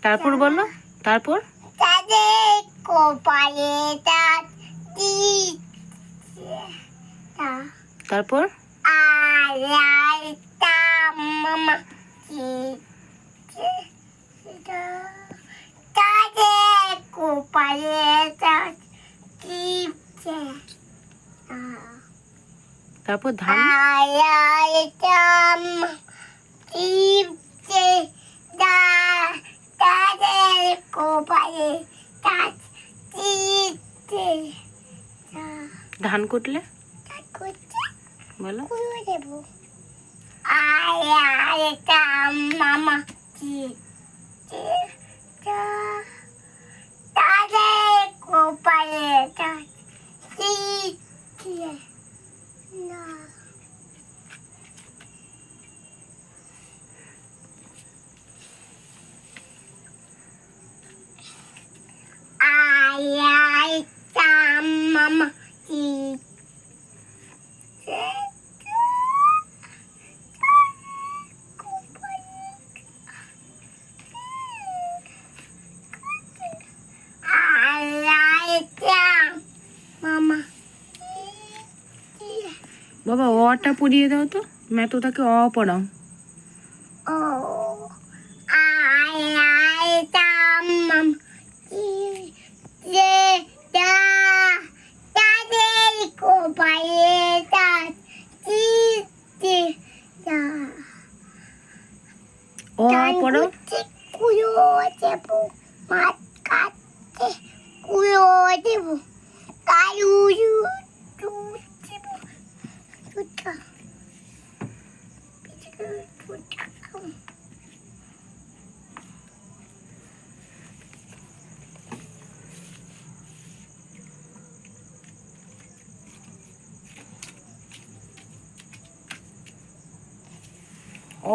তারপর বলো, তারপর তাদের কপালে দাঁত দিচ্ছে না। তারপর আড়াইটা মামা দিচ্ছে না। তাদের কপালে দাঁত দিচ্ছে না। তারপর ধান আড়াইটা মামা দিচ্ছে না। তাদের কপালে দাঁত দিচ্ছে না। ধান কুটলে দাঁত করছে বলো। কুড়ে দেবো। আড়াইটা মামা দিচ্ছে না। তাদের কপালে দাঁত দিচ্ছে না। আড়াইটা মামা দিচ্ছে আড়াইটা মামা বাবা অটা পড়িয়ে দাও তো, मैं तो তাকে অ পড়াও। ও আড়াইটা মামা দিচ্ছে না। তাদের কপালে দাঁত দিচ্ছে না। অ পড়াও। কুড়ো দেবো। মাছ কাটতে কুড়ো দেবো। কালু দুধ দেবো। দুধটা দুধটা খাও।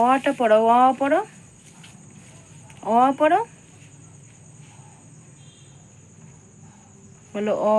অটা পড়াও, অ পড়ো, অ পড়ো, বলো অ।